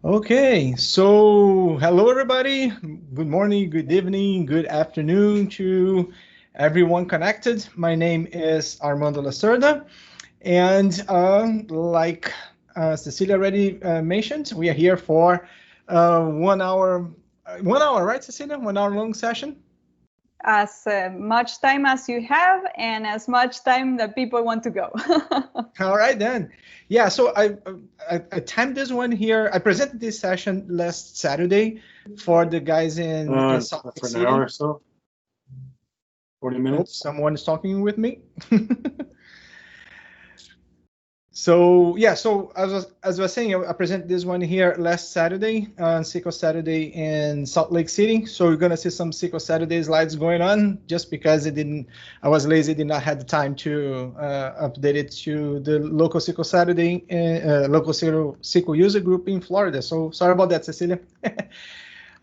Okay, so hello everybody. Good morning, good evening, good afternoon to everyone connected. My name is Armando Lacerda, and like Cecilia already mentioned, we are here for 1 hour, 1 hour, right, Cecilia? 1 hour long session. As much time as you have and as much time that people want to go. All right then. Yeah, so I timed this one here. I presented this session last Saturday for the guys in Salt Lake for City. an hour or so. 40 minutes. Someone is talking with me. So yeah, so as I was saying, I presented this one here last Saturday on SQL Saturday in Salt Lake City. So you're gonna see some SQL Saturday slides going on, just because I was lazy, did not have the time to update it to the local SQL Saturday, local SQL user group in Florida. So sorry about that, Cecilia.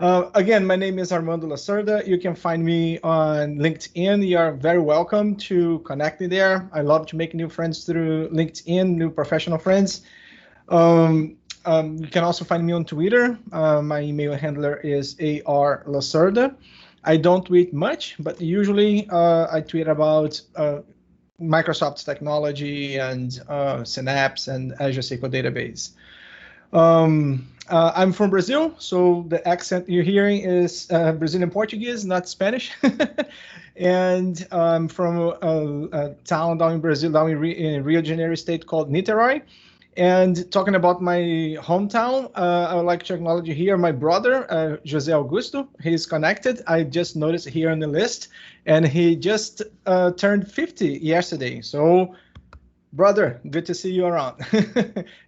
Again, my name is Armando Lacerda. You can find me on LinkedIn. You are very welcome to connect me there. I love to make new friends through LinkedIn, new professional friends. You can also find me on Twitter. My email handler is arlacerda. I don't tweet much, but usually I tweet about Microsoft's technology and Synapse and Azure SQL database. I'm from Brazil, so the accent you're hearing is Brazilian Portuguese, not Spanish. And I'm from a town down in Brazil, down in Rio de Janeiro state called Niterói. And talking about my hometown, I would like to acknowledge here my brother, José Augusto. He's connected. I just noticed here on the list, and he just turned 50 yesterday. So brother, good to see you around.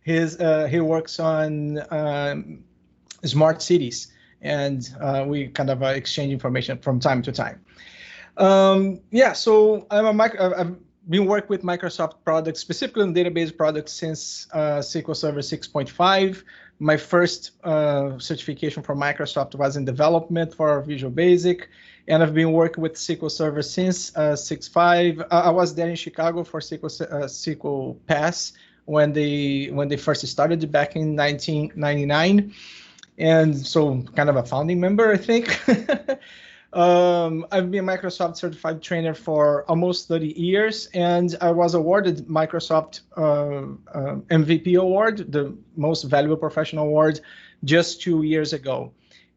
He works on smart cities, and we kind of exchange information from time to time. Yeah, so I've been working with Microsoft products, specifically on database products, since SQL Server 6.5. My first certification from Microsoft was in development for Visual Basic, and I've been working with SQL Server since 6.5. I was there in Chicago for SQL Pass when they first started back in 1999, and so kind of a founding member, I think. I've been a Microsoft certified trainer for almost 30 years, and I was awarded Microsoft MVP award, the most valuable professional award, just 2 years ago.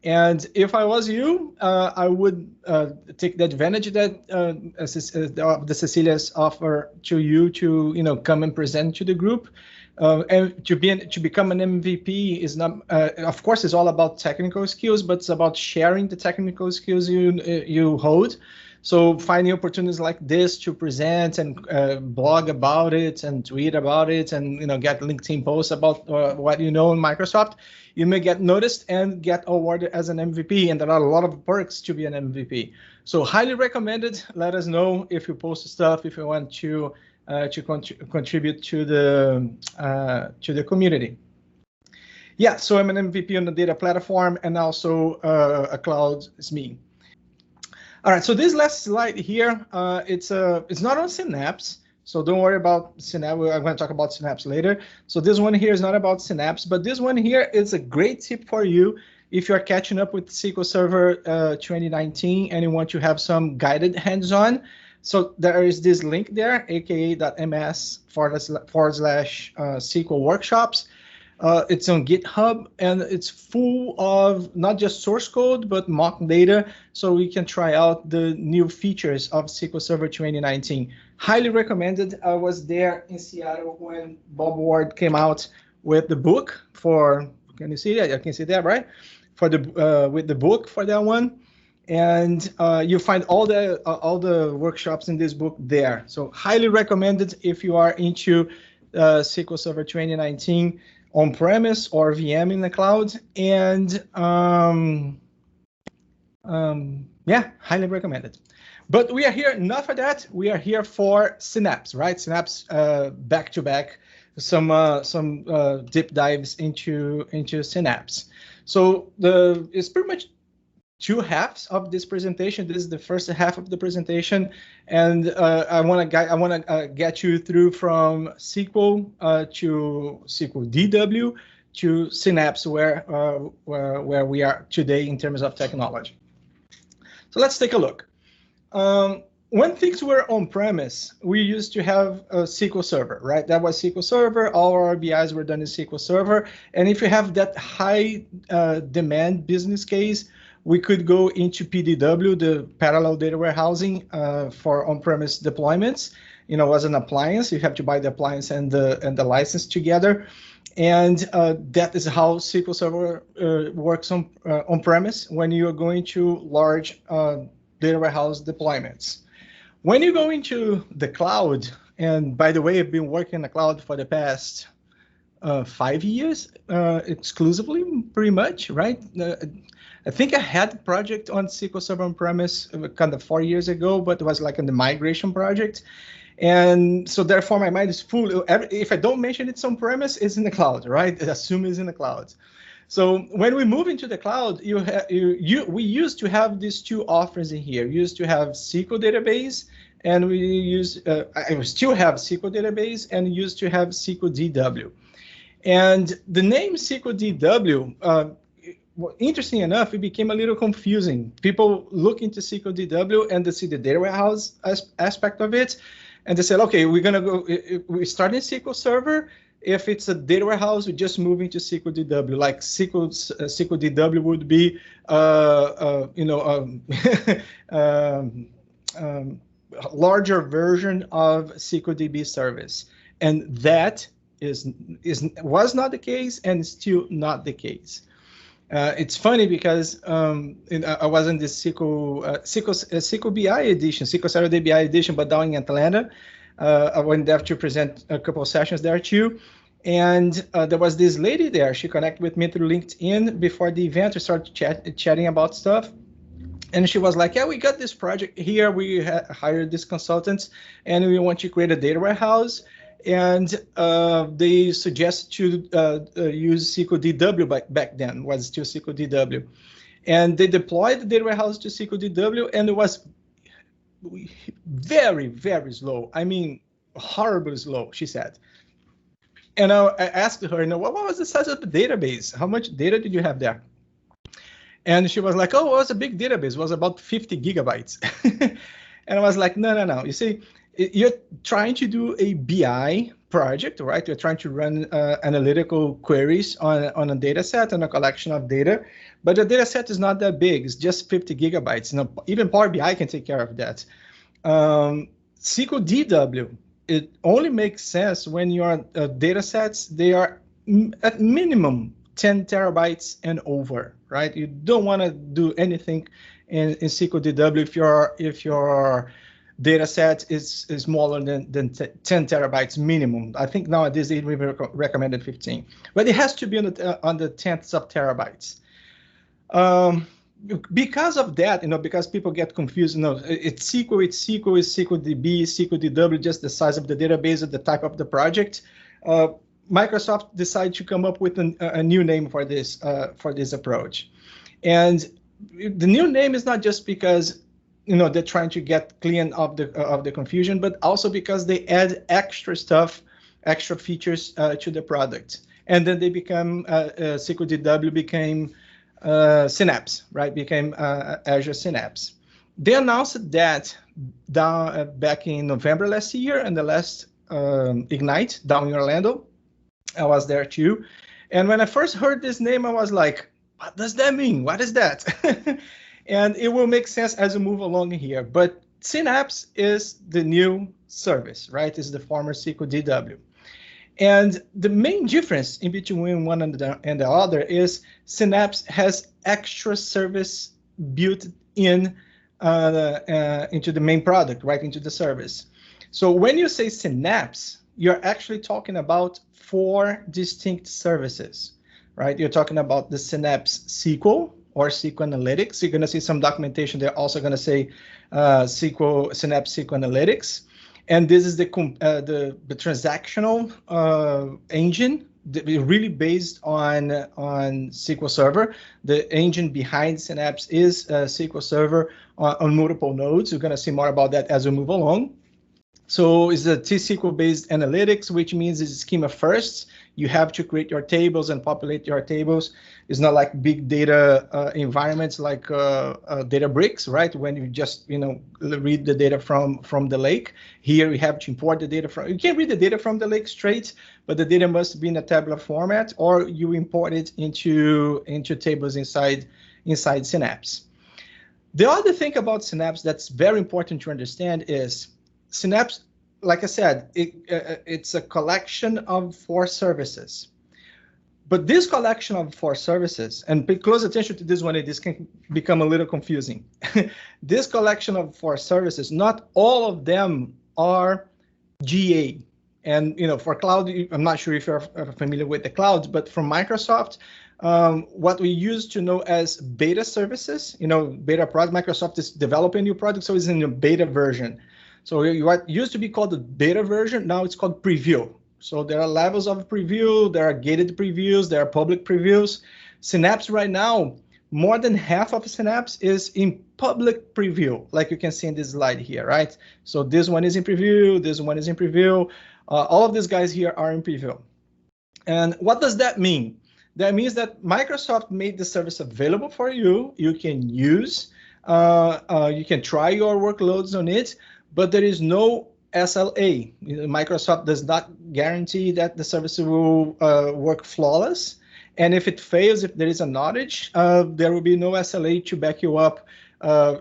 And if I was you, I would take the advantage that the Cecilia's offer to you to come and present to the group. And to become an MVP is not, of course, it's all about technical skills, but it's about sharing the technical skills you hold. So finding opportunities like this to present and blog about it and tweet about it and get LinkedIn posts about what you know in Microsoft, you may get noticed and get awarded as an MVP. And there are a lot of perks to be an MVP. So highly recommended. Let us know if you post stuff, if you want to contribute to the community. Yeah, so I'm an MVP on the data platform and also a cloud SME. All right, so this last slide here, it's not on Synapse, so don't worry about Synapse. I'm going to talk about Synapse later. So this one here is not about Synapse, but this one here is a great tip for you if you're catching up with SQL Server 2019 and you want to have some guided hands-on. So there is this link there, aka.ms/SQL workshops. It's on GitHub, and it's full of not just source code, but mock data, so we can try out the new features of SQL Server 2019. Highly recommended. I was there in Seattle when Bob Ward came out with the book for, can you see that? I can see that, right? For the with the book for that one. And you find all the workshops in this book there. So highly recommended if you are into SQL Server 2019 on-premise or VM in the cloud. And yeah, highly recommended. But we are here not for that. We are here for Synapse, right? Synapse back-to-back, some deep dives into Synapse. So it's pretty much two halves of this presentation. This is the first half of the presentation, and I want to get you through from SQL to SQL DW to Synapse, where we are today in terms of technology. So let's take a look. When things were on-premise, we used to have a SQL Server, right? That was SQL Server. All our BIs were done in SQL Server. And if you have that high demand business case, we could go into PDW, the parallel data warehousing for on-premise deployments. You know, as an appliance, you have to buy the appliance and the license together. And that is how SQL Server works on-premise when you are going to large data warehouse deployments. When you go into the cloud, and by the way, I've been working in the cloud for the past 5 years exclusively, pretty much, right? I think I had a project on SQL Server on-premise kind of 4 years ago, but it was like in the migration project. And so therefore, my mind is full. If I don't mention it's on-premise, it's in the cloud, right? Assume it's in the cloud. So when we move into the cloud, we used to have these two offers in here. We used to have SQL database, and I still have SQL database, and used to have SQL DW. And the name SQL DW, interesting enough, it became a little confusing. People look into SQL DW and they see the data warehouse aspect of it, and they said, okay, we're gonna go. We start in SQL Server. If it's a data warehouse, we just move into SQL DW. Like SQL DW would be, larger version of SQL DB service, and that was not the case, and still not the case. It's funny because I was in the SQL BI edition, SQL Saturday BI edition, but down in Atlanta. I went there to present a couple of sessions there too. And there was this lady there. She connected with me through LinkedIn before the event. We started chatting about stuff. And she was like, yeah, we got this project here. We hired these consultants, and we want to create a data warehouse. And they suggest to use SQL DW back then, was still SQL DW. And they deployed the data warehouse to SQL DW, and it was very, very slow. I mean, horribly slow, she said. And I asked her, what was the size of the database? How much data did you have there? And she was like, oh, it was a big database. It was about 50 gigabytes. And I was like, no. You see, you're trying to do a BI project, right? You're trying to run analytical queries on a data set and a collection of data, but the data set is not that big. It's just 50 gigabytes. You know, even Power BI can take care of that. SQL DW, it only makes sense when your data sets, they are at minimum 10 terabytes and over, right? You don't want to do anything in SQL DW if your data set is smaller than 10 terabytes minimum. I think nowadays they recommended 15, but it has to be on the tenths of terabytes. Because of that, because people get confused, it's SQL, it's SQL DB, SQL DW, just the size of the database or the type of the project. Microsoft decided to come up with a new name for this approach. And the new name is not just because they're trying to get clean of the confusion, but also because they add extra stuff, extra features to the product. And then they become SQL DW became Synapse, right? Became Azure Synapse. They announced that back in November last year, and the last Ignite down in Orlando. I was there too. And when I first heard this name, I was like, what does that mean? What is that? And it will make sense as we move along here. But Synapse is the new service, right? It's the former SQL DW. And the main difference in between one and the other is Synapse has extra service built in into the main product, right into the service. So when you say Synapse, you're actually talking about 4 distinct services, right? You're talking about the Synapse SQL or SQL Analytics. You're going to see some documentation. They're also going to say Synapse SQL Analytics. And this is the transactional engine, really based on SQL Server. The engine behind Synapse is SQL Server on multiple nodes. We're going to see more about that as we move along. So it's a T-SQL based analytics, which means it's schema first. You have to create your tables and populate your tables. It's not like big data environments like Databricks, right? When you just read the data from the lake. Here we have to import the data from. You can't read the data from the lake straight, but the data must be in a tabular format, or you import it into tables inside Synapse. The other thing about Synapse that's very important to understand is Synapse, like I said, it's a collection of 4 services. But this collection of 4 services, and pay close attention to this one, this can become a little confusing. This collection of 4 services, not all of them are GA. And for cloud, I'm not sure if you're familiar with the cloud, but from Microsoft, what we used to know as beta services, beta product, Microsoft is developing a new product, so it's in a beta version. So what used to be called the beta version, now it's called preview. So there are levels of preview, there are gated previews, there are public previews. Synapse right now, more than half of Synapse is in public preview, like you can see in this slide here, right? So this one is in preview, this one is in preview. All of these guys here are in preview. And what does that mean? That means that Microsoft made the service available for you. You can use, you can try your workloads on it, but there is no SLA. Microsoft does not guarantee that the service will work flawless. And if it fails, if there is an outage, there will be no SLA to back you up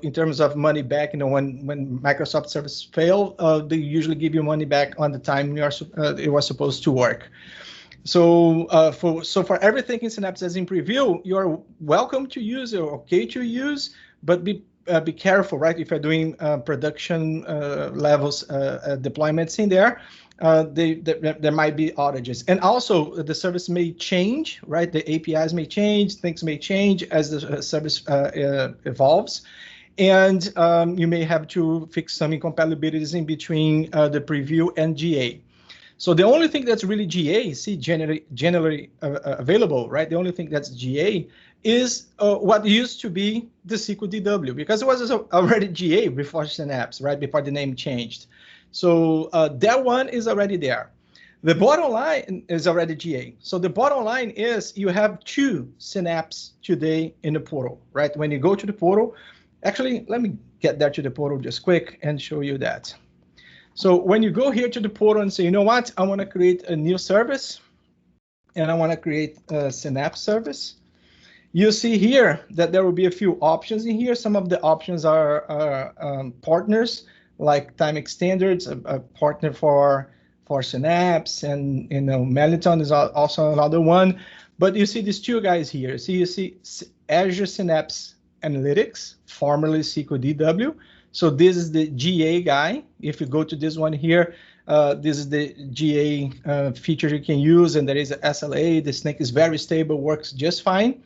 in terms of money back. When Microsoft service fail, they usually give you money back on the time it was supposed to work. So for everything in Synapse as in preview, you're welcome to use or okay to use, but be careful, right? If you're doing production levels deployments in there, there might be outages. And also the service may change, right? The APIs may change, things may change as the service evolves. And you may have to fix some incompatibilities in between the preview and GA. So the only thing that's really GA, see, generally available, right? The only thing that's GA is what used to be the SQL DW, because it was already GA before Synapse, right? Before the name changed. So that one is already there. The bottom line is already GA. So the bottom line is you have 2 Synapse today in the portal, right? When you go to the portal, actually, let me get there to the portal just quick and show you that. So when you go here to the portal and say, you know what, I want to create a new service, and I want to create a Synapse service, you see here that there will be a few options in here. Some of the options are partners, like Time Extenders, a partner for Synapse, and Meliton is also another one. But you see these 2 guys here. So you see Azure Synapse Analytics, formerly SQL DW. So this is the GA guy. If you go to this one here, this is the GA feature you can use, and there is an SLA. The snake is very stable, works just fine.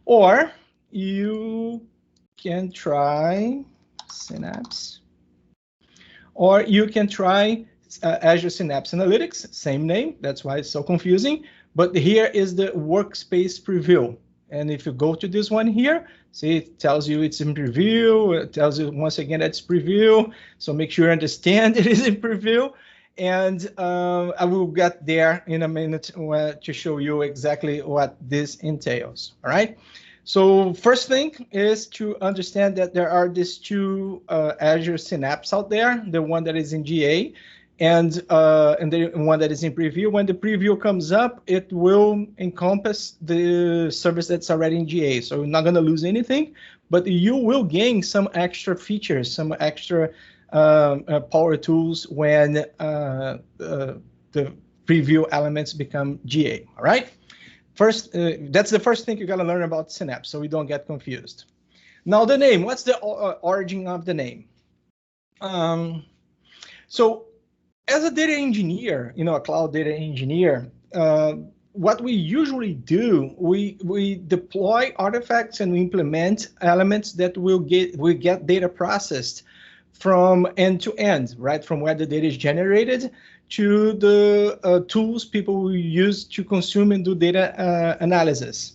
Or you can try Synapse, or you can try Azure Synapse Analytics, same name. That's why it's so confusing. But here is the workspace preview. And if you go to this one here, see, it tells you it's in preview. It tells you once again that it's preview. So make sure you understand it is in preview. And I will get there in a minute to show you exactly what this entails. All right. So first thing is to understand that there are these 2 Azure Synapse out there, the one that is in GA and the one that is in preview. When the preview comes up, it will encompass the service that's already in GA. So you're not going to lose anything, but you will gain some extra features, some extra power tools when the preview elements become GA. All right. First, that's the first thing you got to learn about Synapse, so we don't get confused. Now the name. What's the origin of the name? So as a data engineer, a cloud data engineer, what we usually do, we deploy artifacts and we implement elements that will get data processed from end to end, right? From where the data is generated to the tools people will use to consume and do data analysis.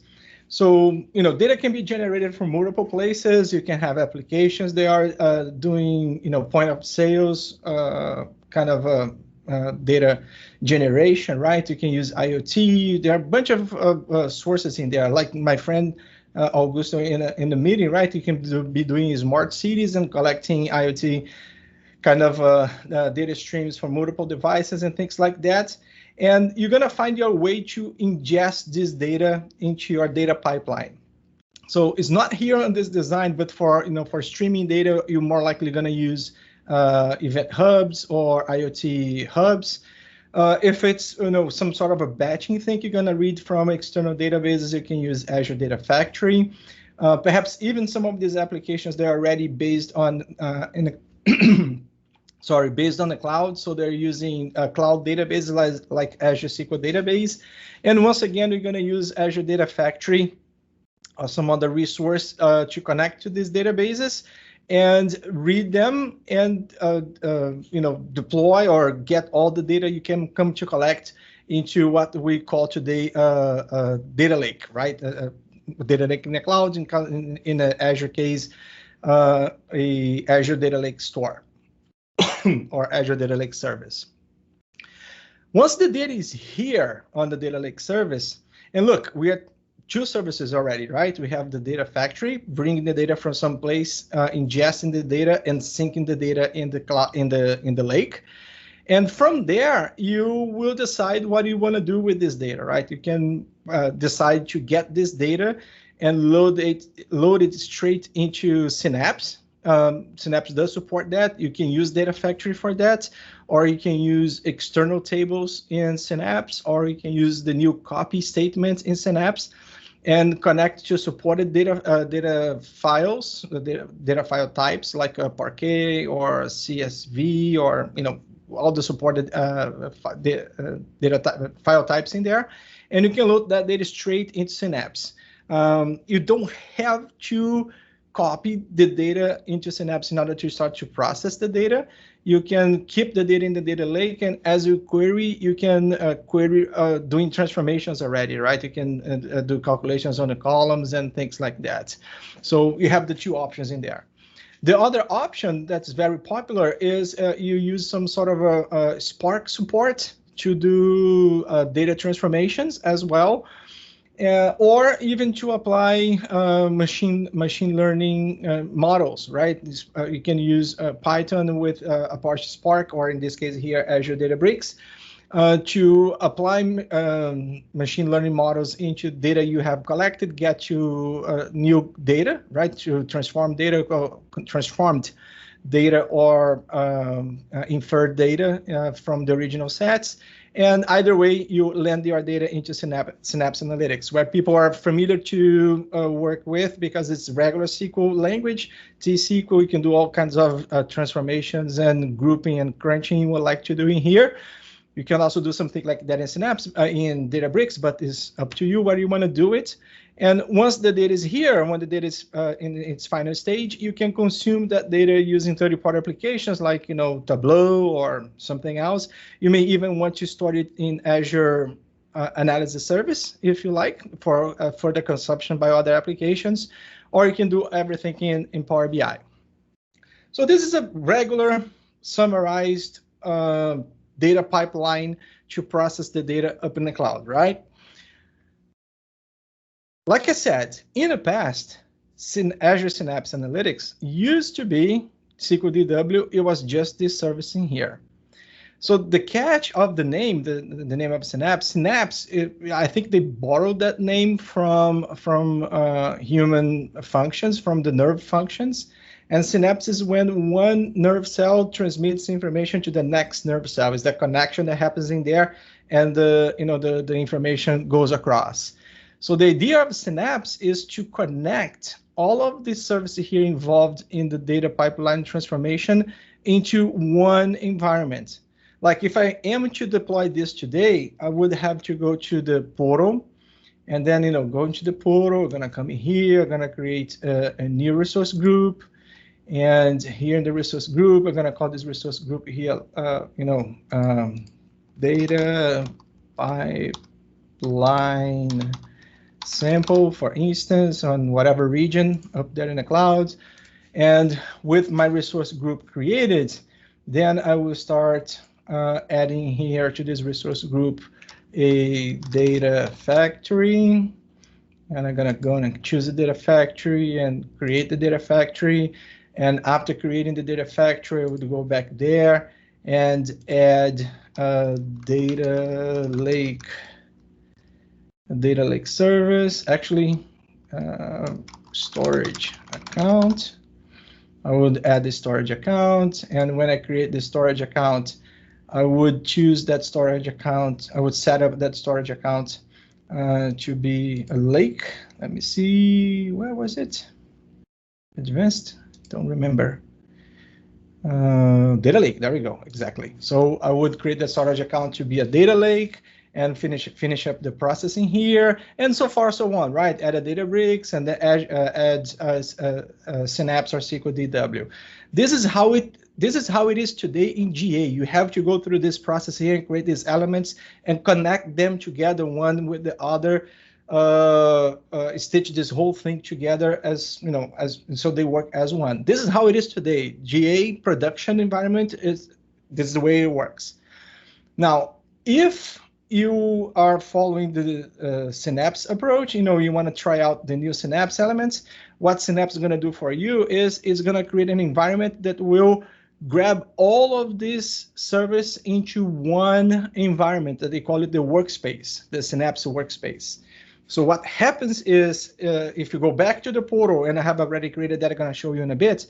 So, data can be generated from multiple places. You can have applications they are doing, point of sales kind of data generation, right? You can use IoT. There are a bunch of sources in there. Like my friend Augusto in the meeting, right? You can be doing smart cities and collecting IoT kind of data streams from multiple devices and things like that. And you're going to find your way to ingest this data into your data pipeline. So it's not here on this design, but for for streaming data, you're more likely going to use event hubs or IoT hubs. If it's some sort of a batching thing, you're going to read from external databases. You can use Azure Data Factory. Perhaps even some of these applications, they're already based on based on the cloud. So they're using cloud databases like Azure SQL database. And once again, we're going to use Azure Data Factory or some other resource to connect to these databases and read them and deploy or get all the data you can come to collect into what we call today data lake, right? Data lake in the cloud, in the Azure case, a Azure Data Lake store or Azure Data Lake service. Once the data is here on the Data Lake service, and look, we are two services already, right? We have the data factory, bringing the data from some place, ingesting the data and syncing the data in the cloud, in the lake. And from there, you will decide what you want to do with this data, right? You can decide to get this data and load it straight into Synapse. Synapse does support that. You can use Data Factory for that, or you can use external tables in Synapse, or you can use the new copy statement in Synapse and connect to supported data files, data file types like Parquet or CSV, or all the supported file types in there, and you can load that data straight into Synapse. You don't have to copy the data into Synapse in order to start to process the data. You can keep the data in the data lake, and as you query, you can query doing transformations already, right? You can do calculations on the columns and things like that. So you have the two options in there. The other option that's very popular is you use some sort of a Spark support to do data transformations as well. Or even to apply machine learning models, right? You can use Python with Apache Spark, or in this case here, Azure Databricks, to apply machine learning models into data you have collected, get you new data, right? To transformed data or inferred data from the original sets. And either way, you land your data into Synapse Analytics, where people are familiar to work with because it's regular SQL language. T-SQL, you can do all kinds of transformations and grouping and crunching you would like to do in here. You can also do something like that in Synapse, in Databricks, but it's up to you where you want to do it. And once the data is here, when the data is in its final stage, you can consume that data using third-party applications like Tableau or something else. You may even want to store it in Azure Analysis Service, if you like, for further consumption by other applications, or you can do everything in Power BI. So this is a regular summarized data pipeline to process the data up in the cloud, right? Like I said, in the past, Azure Synapse Analytics used to be SQL DW. It was just this service in here. So the catch of the name, the name of Synapse, I think they borrowed that name from human functions, from the nerve functions. And synapse is when one nerve cell transmits information to the next nerve cell. It's the connection that happens in there, and the information goes across. So the idea of Synapse is to connect all of the services here involved in the data pipeline transformation into one environment. Like if I am to deploy this today, I would have to go to the portal, and then go into the portal. I'm gonna come in here. I'm gonna create a new resource group, and here in the resource group, I'm gonna call this resource group here, data pipeline sample, for instance, on whatever region up there in the clouds. And with my resource group created, then I will start adding here to this resource group a data factory. And I'm gonna go and choose a data factory and create the data factory. And after creating the data factory, I would go back there and add a data lake service, actually storage account. I would add the storage account, and when I create the storage account, I would choose that storage account. I would set up that storage account to be a lake. Let me see, where was it? Advanced, don't remember. Data lake, there we go, exactly. So I would create the storage account to be a data lake and finish up the processing here, and so far so on, right? Add a Databricks and then add Synapse or SQL DW. This is how it is today in GA. You have to go through this process here and create these elements and connect them together one with the other, stitch this whole thing together as, you know, so they work as one. This is how it is today. GA production environment this is the way it works. Now, if you are following the Synapse approach, you know, you want to try out the new Synapse elements, what Synapse is going to do for you is it's going to create an environment that will grab all of this service into one environment that they call it the workspace, the Synapse workspace. So what happens is if you go back to the portal, and I have already created that, I'm going to show you in a bit.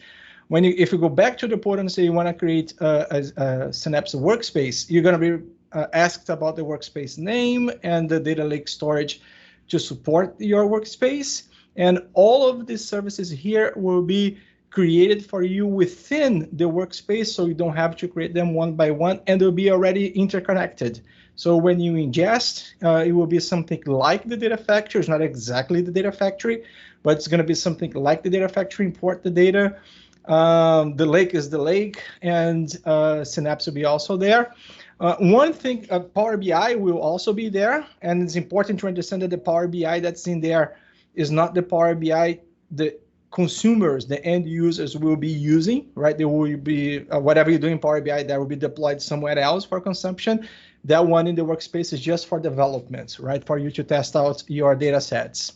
If you go back to the portal and say you want to create a Synapse workspace, you're going to be asked about the workspace name and the data lake storage to support your workspace. And all of these services here will be created for you within the workspace, so you don't have to create them one by one, and they'll be already interconnected. So when you ingest, it will be something like the data factory. It's not exactly the data factory, but it's going to be something like the data factory. Import the data. The lake is the lake, and Synapse will be also there. One thing, Power BI will also be there, and it's important to understand that the Power BI that's in there is not the Power BI the consumers, the end users will be using, right? There will be, whatever you do in Power BI, that will be deployed somewhere else for consumption. That one in the workspace is just for development, right? For you to test out your data sets.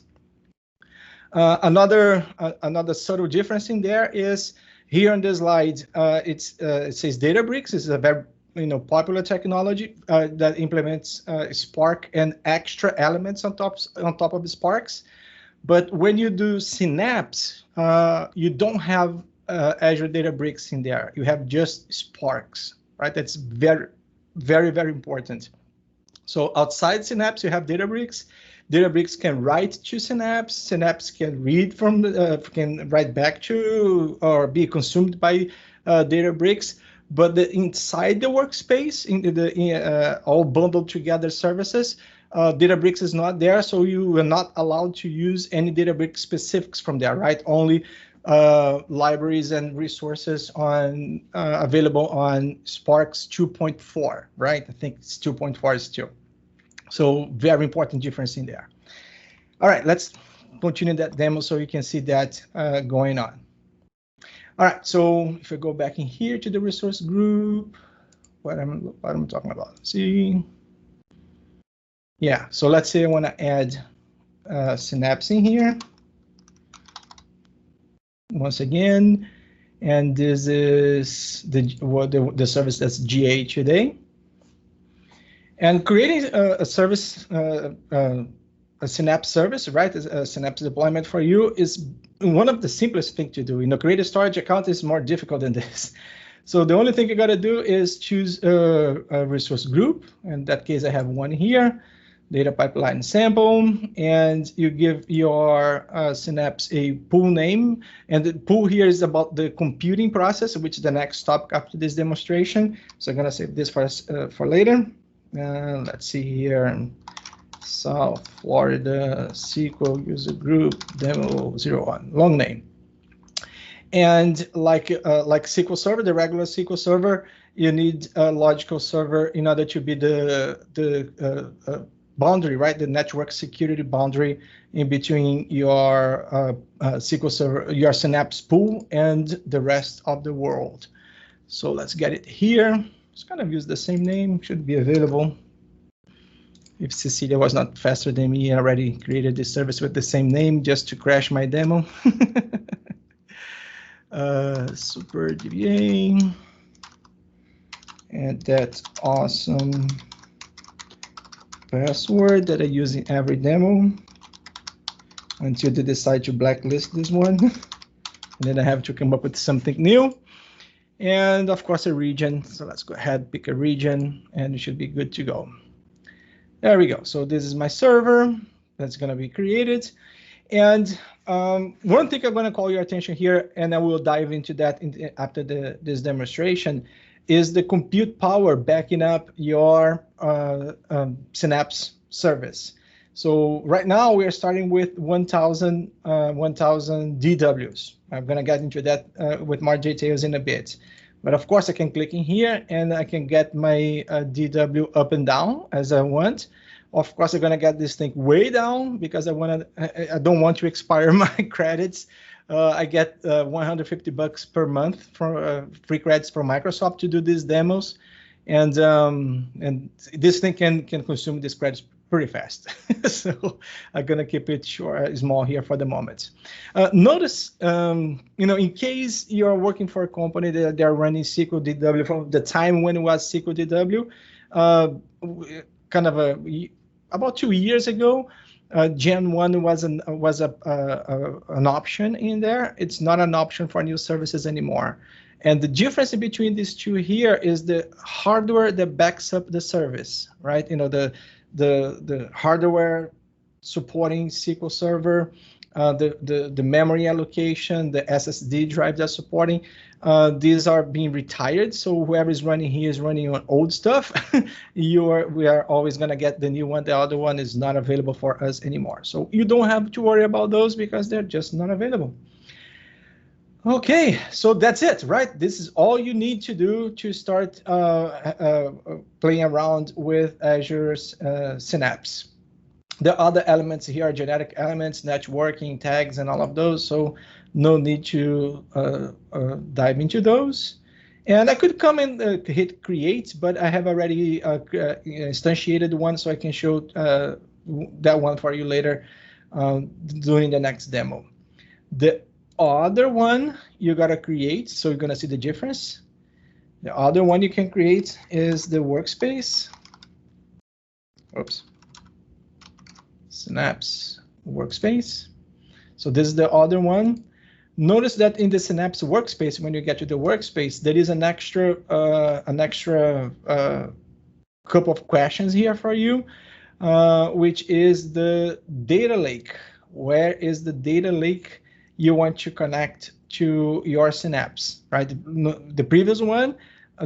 Another subtle difference in there is here on this slide, it says Databricks is a very popular technology that implements Spark and extra elements on top of Sparks. But when you do Synapse, you don't have Azure Databricks in there. You have just Sparks, right? That's very, very, very important. So outside Synapse, you have Databricks. Databricks can write to Synapse. Synapse can read from can write back to or be consumed by Databricks. But inside the workspace, all bundled together services, Databricks is not there, so you are not allowed to use any Databricks specifics from there, right? Only libraries and resources on available on Sparks 2.4, right? I think it's 2.4 still. So very important difference in there. All right, let's continue that demo so you can see that going on. All right, so if I go back in here to the resource group, what am I talking about? Let's see. Yeah, so let's say I want to add Synapse in here. Once again, and this is the service that's GA today. And creating a service, a Synapse service, right? A Synapse deployment for you is one of the simplest things to do. Create a storage account is more difficult than this. So the only thing you got to do is choose a resource group. In that case, I have one here, data pipeline sample, and you give your Synapse a pool name. And the pool here is about the computing process, which is the next topic after this demonstration. So I'm going to save this for later. Let's see here. South Florida SQL user group demo 01, long name. And like SQL Server, the regular SQL Server, you need a logical server in order to be the boundary, right? The network security boundary in between your SQL Server, your Synapse pool, and the rest of the world. So let's get it here. Just kind of use the same name, should be available. If Cecilia was not faster than me, I already created this service with the same name just to crash my demo. Super DBA. And that awesome password that I use in every demo until they decide to blacklist this one. And then I have to come up with something new. And of course, a region. So let's go ahead, pick a region, and it should be good to go. There we go. So this is my server that's going to be created. And one thing I'm going to call your attention here, and I will dive into that after this demonstration, is the compute power backing up your Synapse service. So right now we are starting with 1,000 DWs. I'm going to get into that with more details in a bit. But of course, I can click in here and I can get my DW up and down as I want. Of course, I'm going to get this thing way down because I don't want to expire my credits. I get $150 per month for free credits from Microsoft to do these demos, and this thing can consume these credits pretty fast. So I'm gonna keep it small here for the moment. Notice, in case you're working for a company that they're running SQL DW from the time when it was SQL DW, about 2 years ago. Gen 1 was an option in there. It's not an option for new services anymore. And the difference between these two here is the hardware that backs up the service, right? The hardware supporting SQL Server, the memory allocation, the SSD drive that's supporting. These are being retired, so whoever is running here is running on old stuff. We are always going to get the new one. The other one is not available for us anymore. So you don't have to worry about those because they're just not available. Okay, so that's it, right? This is all you need to do to start playing around with Azure Synapse. The other elements here are genetic elements, networking, tags, and all of those. So no need to dive into those. And I could come and hit create, but I have already instantiated one, so I can show that one for you later during the next demo. The other one you gotta create, so you're gonna see the difference. The other one you can create is the workspace. Oops. Synapse workspace. So this is the other one. Notice that in the Synapse workspace, when you get to the workspace, there is an extra couple of questions here for you, which is the data lake. Where is the data lake you want to connect to your Synapse, right? The previous one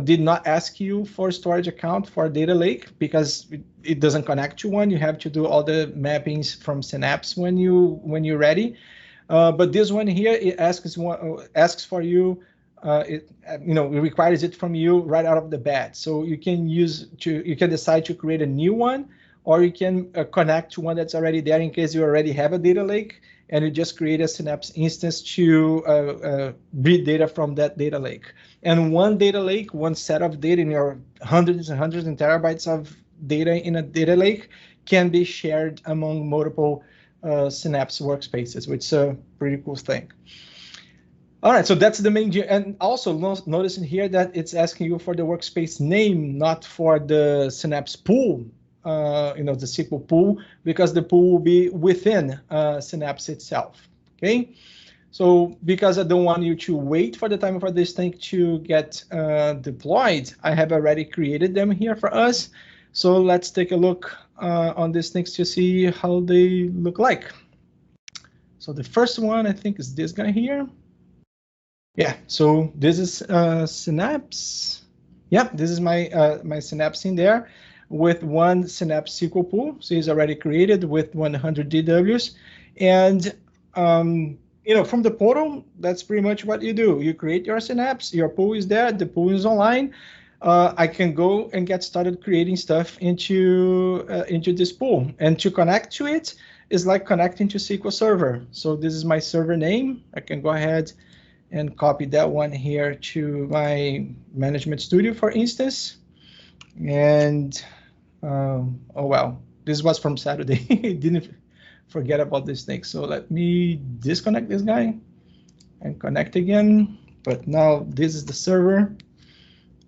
did not ask you for storage account for data lake because it doesn't connect to one. You have to do all the mappings from Synapse when you're ready. But this one here, it asks for you. It requires it from you right out of the bat. So you can decide to create a new one, or you can connect to one that's already there in case you already have a data lake, and you just create a Synapse instance to read data from that data lake. And one data lake, one set of data in your hundreds and hundreds and terabytes of data in a data lake can be shared among multiple Synapse workspaces, which is a pretty cool thing. All right, so that's the main, and also notice in here that it's asking you for the workspace name, not for the Synapse pool, the SQL pool, because the pool will be within Synapse itself, okay? So because I don't want you to wait for the time for this thing to get deployed, I have already created them here for us. So let's take a look on these things to see how they look like. So the first one, I think, is this guy here. Yeah, so this is Synapse. Yeah, this is my my Synapse in there with one Synapse SQL pool. So it's already created with 100 DWs. And, from the portal, that's pretty much what you do. You create your Synapse, your pool is there, the pool is online. I can go and get started creating stuff into this pool. And to connect to it is like connecting to SQL Server. So this is my server name. I can go ahead and copy that one here to my management studio, for instance. And oh well, this was from Saturday. Didn't forget about this thing. So let me disconnect this guy and connect again. But now this is the server,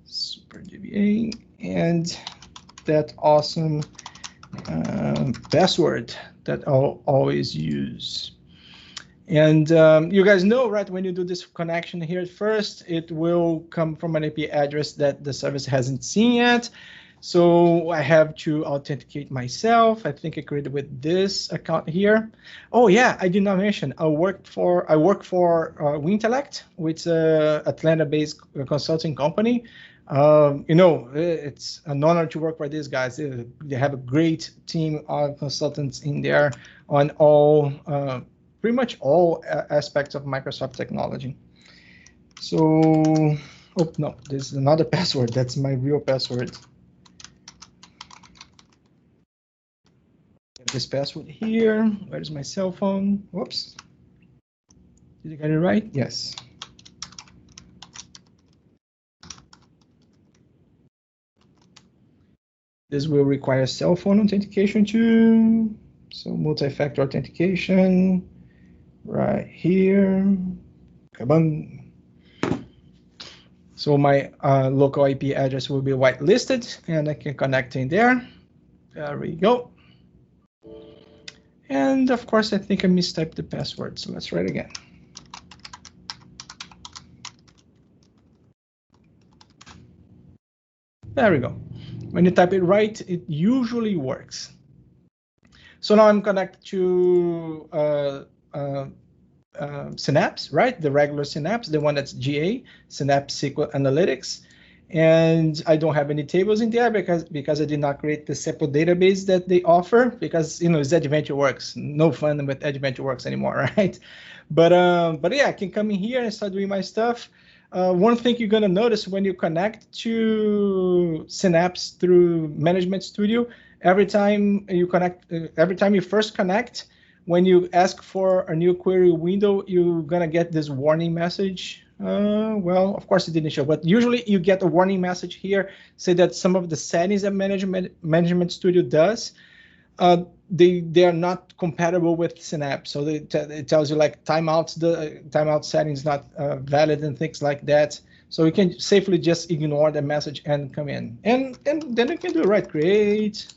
super DBA, and that awesome password that I'll always use. And you guys know, right, when you do this connection here at first, it will come from an IP address that the service hasn't seen yet. So I have to authenticate myself. I think I created with this account here. Oh yeah, I did not mention I work for Wintellect, which is an Atlanta-based consulting company. You know, it's an honor to work for these guys. They have a great team of consultants in there on all, pretty much all aspects of Microsoft technology. So, oh no, this is another password. That's my real password. This password here. Where's my cell phone? Whoops. Did I get it right? Yes. This will require cell phone authentication too. So multi-factor authentication right here. Kabang. So my local IP address will be whitelisted and I can connect in there. There we go. And of course, I think I mistyped the password. So let's try it again. There we go. When you type it right, it usually works. So now I'm connected to Synapse, right? The regular Synapse, the one that's GA, Synapse SQL Analytics. And I don't have any tables in there because I did not create the simple database that they offer, because you know it's AdventureWorks. No fun with AdventureWorks anymore, right? But yeah, I can come in here and start doing my stuff. One thing you're gonna notice when you connect to Synapse through Management Studio, every time you first connect, when you ask for a new query window, you're gonna get this warning message. Well, of course it didn't show, but usually you get a warning message here, say that some of the settings that Management Studio does, they are not compatible with Synapse. So it tells you like timeouts, the timeout settings not valid and things like that. So you can safely just ignore the message and come in. And then you can do right, create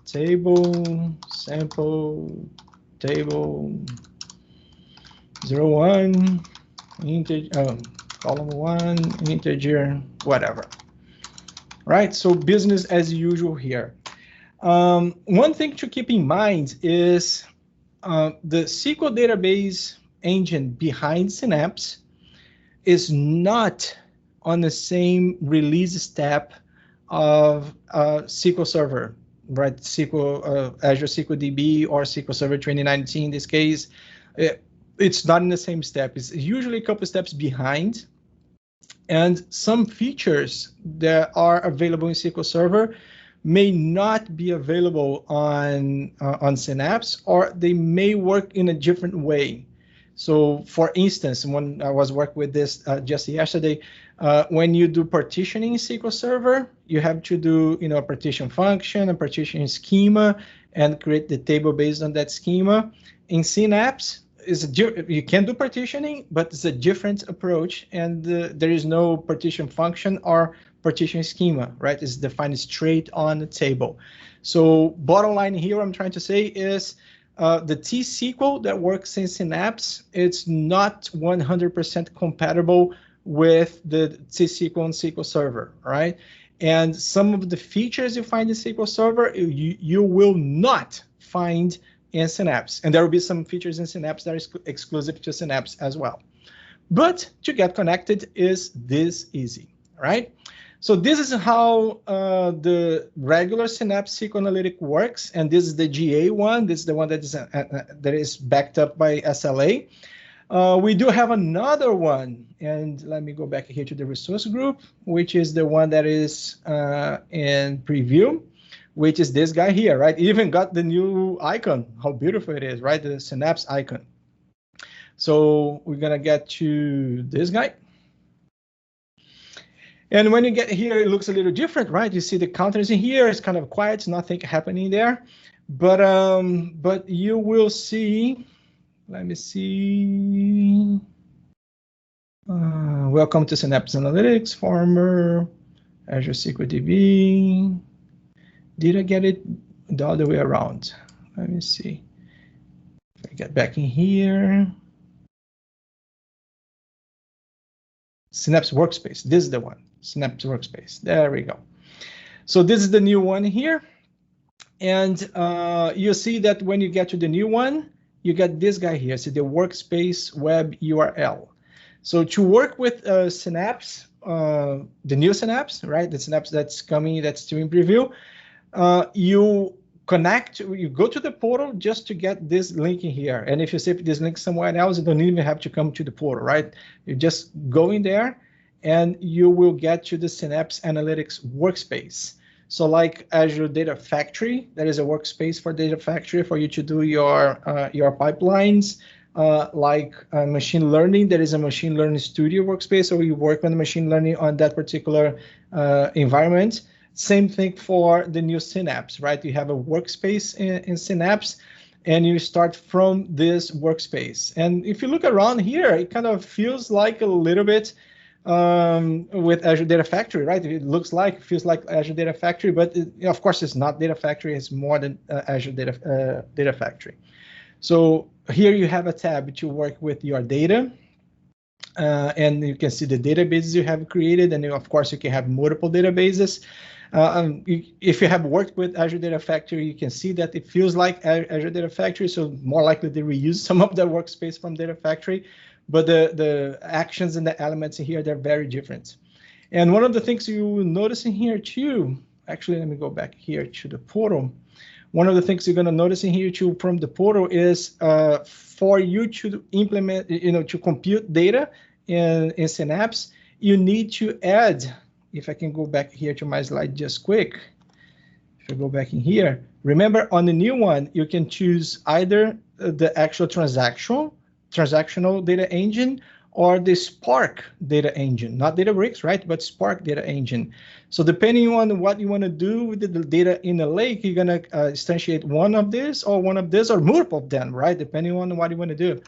table, sample, table, 01, integer, column 1, integer, whatever. Right, so business as usual here. One thing to keep in mind is the SQL database engine behind Synapse is not on the same release step of SQL Server, right? Azure SQL DB or SQL Server 2019 in this case. It's not in the same step. It's usually a couple steps behind. And some features that are available in SQL Server may not be available on Synapse, or they may work in a different way. So for instance, when I was working with this just yesterday, when you do partitioning in SQL Server, you have to do a partition function, a partition schema, and create the table based on that schema. In Synapse, you can do partitioning, but it's a different approach, and there is no partition function or partition schema, right? It's defined straight on the table. So bottom line here, what I'm trying to say is the T-SQL that works in Synapse, it's not 100% compatible with the T-SQL and SQL Server, right? And some of the features you find in SQL Server, you will not find in Synapse. And there will be some features in Synapse that are exclusive to Synapse as well. But to get connected is this easy, right? So this is how the regular Synapse SQL Analytics works, and this is the GA one. This is the one that is backed up by SLA. We do have another one, and let me go back here to the resource group, which is the one that is in preview, which is this guy here, right? It even got the new icon. How beautiful it is, right? The Synapse icon. So we're gonna get to this guy. And when you get here, it looks a little different, right? You see the counters in here, it's kind of quiet, it's nothing happening there. But you will see, let me see. Welcome to Synapse Analytics, former Azure SQL DB. Did I get it the other way around? Let me see. If I get back in here. Synapse Workspace, this is the one, Synapse Workspace, there we go. So this is the new one here. And you see that when you get to the new one, you get this guy here, so the Workspace Web URL. So to work with Synapse, the new Synapse, right, the Synapse that's coming, that's still in preview, you connect, you go to the portal just to get this link in here. And if you save this link somewhere else, you don't even have to come to the portal, right? You just go in there and you will get to the Synapse Analytics workspace. So like Azure Data Factory, there is a workspace for Data Factory for you to do your pipelines. Like machine learning, there is a machine learning studio workspace, so we work on machine learning on that particular environment. Same thing for the new Synapse, right? You have a workspace in Synapse, and you start from this workspace. And if you look around here, it kind of feels like a little bit with Azure Data Factory, right? It looks like, feels like Azure Data Factory, but of course it's not Data Factory, it's more than Azure Data Factory. So here you have a tab to work with your data. And you can see the databases you have created, and of course you can have multiple databases. If you have worked with Azure Data Factory, you can see that it feels like Azure Data Factory, so more likely they reuse some of the workspace from Data Factory, but the actions and the elements in here, they're very different. And one of the things you will notice in here too, actually, let me go back here to the portal. One of the things you're going to notice in here too from the portal is for you to implement, to compute data in Synapse, you need to add, if I can go back here to my slide just quick, if I go back in here, remember on the new one, you can choose either the actual transactional data engine or the Spark data engine, not Databricks, right? But Spark data engine. So depending on what you want to do with the data in the lake, you're going to instantiate one of this or multiple of them, right? Depending on what you want to do.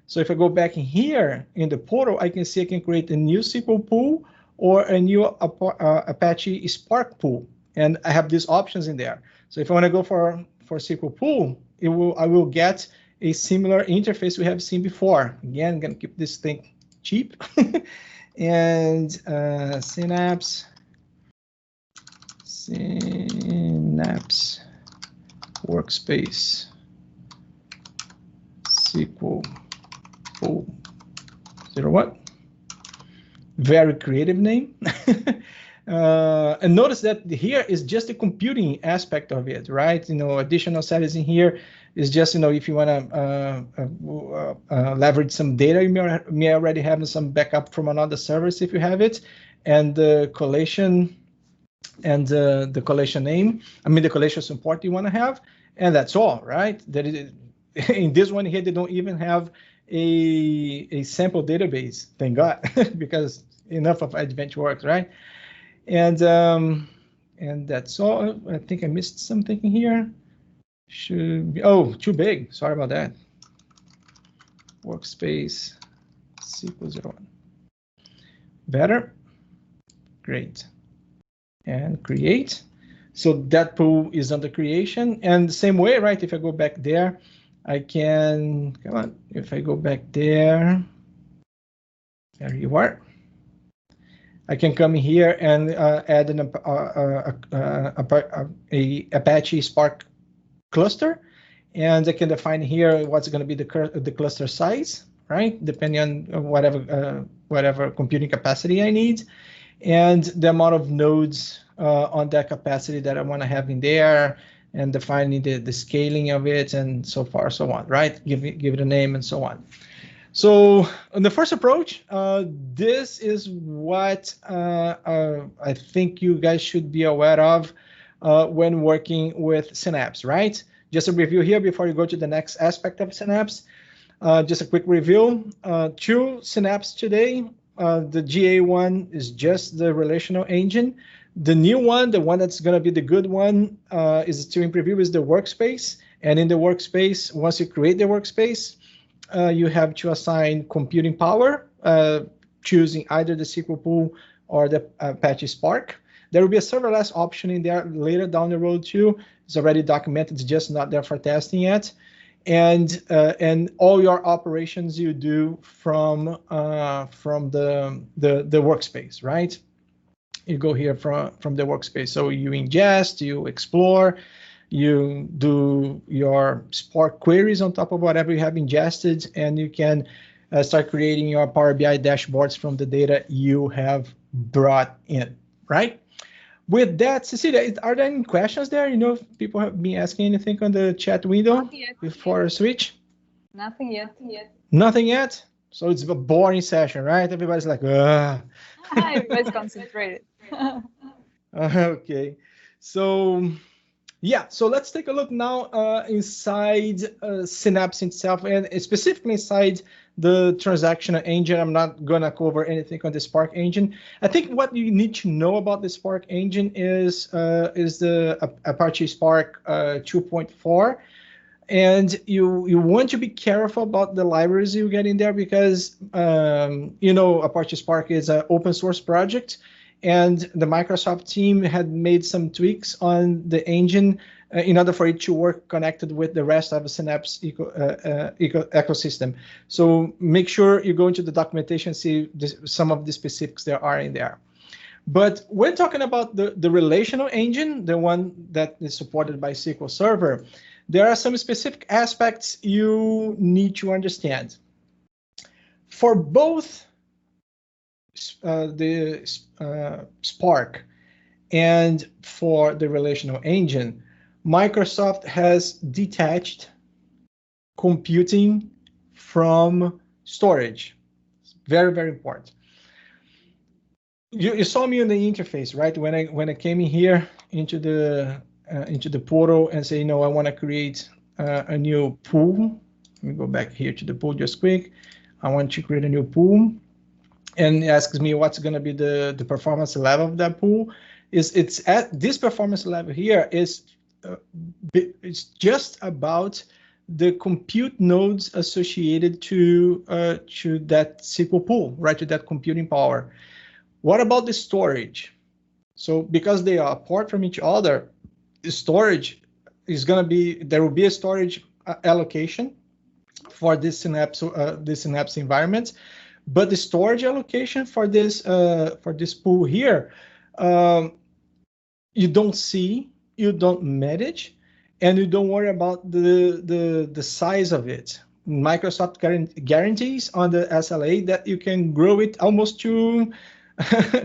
So if I go back in here in the portal, I can see I can create a new SQL pool or a new Apache Spark pool. And I have these options in there. So if I want to go for SQL pool, I will get a similar interface we have seen before. Again, I'm going to keep this thing cheap. And Synapse Workspace SQL pool 01. Very creative name. And notice that here is just the computing aspect of it, right? Additional settings in here is just, if you want to leverage some data, you may already have some backup from another service if you have it, and the collation and the collation name, the collation support you want to have, and that's all, right? In this one here, they don't even have a sample database, thank God, because enough of Advent works, right? And that's all. I think I missed something here. Should be, too big. Sorry about that. Workspace SQL 01. Better. Great. And create. So that pool is under creation. And the same way, right? If I go back there, I can, come on. If I go back there you are. I can come here and add an Apache Spark cluster, and I can define here what's going to be the cluster size, right? Depending on whatever computing capacity I need, and the amount of nodes on that capacity that I want to have in there, and defining the scaling of it, and so far, so on, right? Give it a name and so on. So on the first approach, this is what I think you guys should be aware of when working with Synapse, right? Just a review here before you go to the next aspect of Synapse. Just a quick review. 2 Synapse today. The GA one is just the relational engine. The new one, the one that's going to be the good one, is still in preview, is the workspace. And in the workspace, once you create the workspace, you have to assign computing power, choosing either the SQL pool or the Apache Spark. There will be a serverless option in there later down the road too. It's already documented, it's just not there for testing yet. And all your operations you do from the workspace, right? You go here from the workspace. So you ingest, you explore, you do your Spark queries on top of whatever you have ingested, and you can start creating your Power BI dashboards from the data you have brought in, right? With that, Cecilia, are there any questions there? You know, if people have been asking anything on the chat window before I switch? Nothing yet. Nothing yet? So it's a boring session, right? Everybody's like, ugh. Everybody's concentrated. Okay, so yeah, so let's take a look now inside Synapse itself, and specifically inside the transactional engine. I'm not going to cover anything on the Spark engine. I think what you need to know about the Spark engine is the Apache Spark 2.4. And you want to be careful about the libraries you get in there because, you know, Apache Spark is an open source project. And the Microsoft team had made some tweaks on the engine in order for it to work connected with the rest of the Synapse ecosystem. So make sure you go into the documentation, see some of the specifics there are in there. But when talking about the relational engine, the one that is supported by SQL Server, there are some specific aspects you need to understand. For both the Spark and for the relational engine, Microsoft has detached computing from storage. It's very, very important. You saw me on the interface, right? When I came in here into the portal and say, you know, I want to create a new pool. Let me go back here to the pool just quick. I want to create a new pool. And it asks me what's going to be the performance level of that pool. It's at this performance level here is it's just about the compute nodes associated to that SQL pool, right? To that computing power. What about the storage? So because they are apart from each other, storage is going to be, there will be a storage allocation for this Synapse environment. But the storage allocation for this pool here, you don't see, you don't manage, and you don't worry about the size of it. Microsoft guarantees on the SLA that you can grow it almost to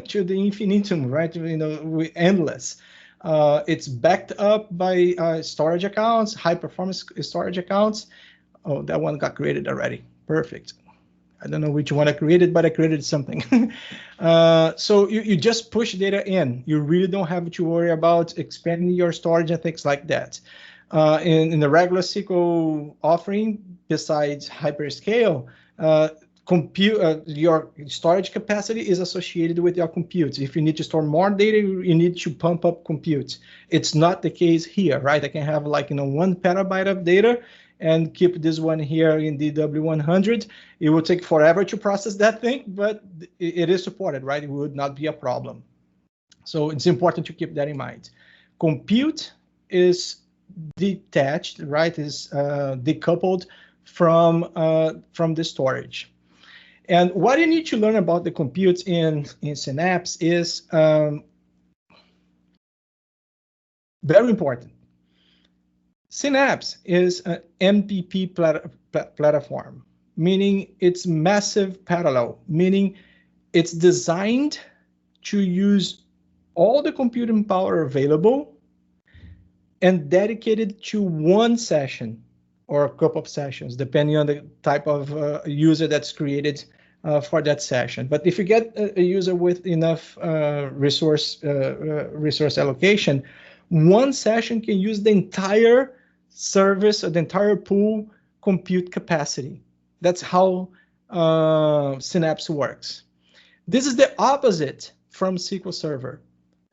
to the infinitum, right? You know, endless. It's backed up by storage accounts, high performance storage accounts. Oh, that one got created already. Perfect. I don't know which one I created, but I created something. So you just push data in. You really don't have to worry about expanding your storage and things like that. In the regular SQL offering, besides hyperscale, your storage capacity is associated with your compute. If you need to store more data, you need to pump up compute. It's not the case here, right? I can have like 1 petabyte of data and keep this one here in DW100. It will take forever to process that thing, but it is supported, right? It would not be a problem. So it's important to keep that in mind. Compute is detached, right? Is decoupled from the storage. And what you need to learn about the compute in Synapse is very important. Synapse is an MPP platform, meaning it's massive parallel, meaning it's designed to use all the computing power available and dedicated to one session or a couple of sessions, depending on the type of user that's created for that session. But if you get a user with enough resource allocation, one session can use the entire service or the entire pool compute capacity. That's how Synapse works. This is the opposite from SQL Server.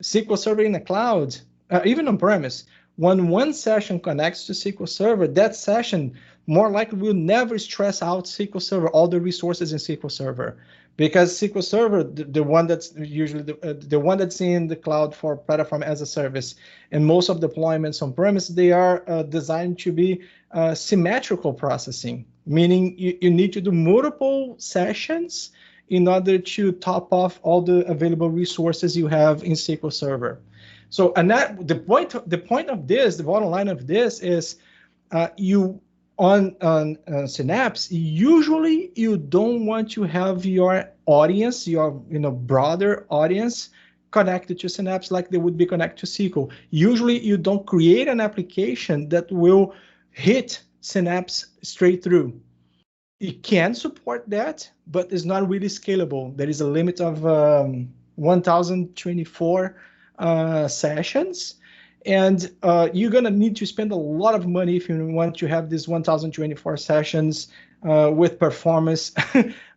SQL Server in the cloud, even on premise, when one session connects to SQL Server, that session more likely will never stress out SQL Server, all the resources in SQL Server, because SQL Server, the one that's usually the one that's in the cloud for platform as a service, and most of deployments on premise, they are designed to be symmetrical processing, meaning you need to do multiple sessions in order to top off all the available resources you have in SQL Server. So, and that the point of this, the bottom line of this is, you on Synapse, usually you don't want to have your audience, your broader audience, connected to Synapse like they would be connected to SQL. Usually, you don't create an application that will hit Synapse straight through. It can support that, but it's not really scalable. There is a limit of 1,024 sessions, and you're going to need to spend a lot of money if you want to have these 1,024 sessions with performance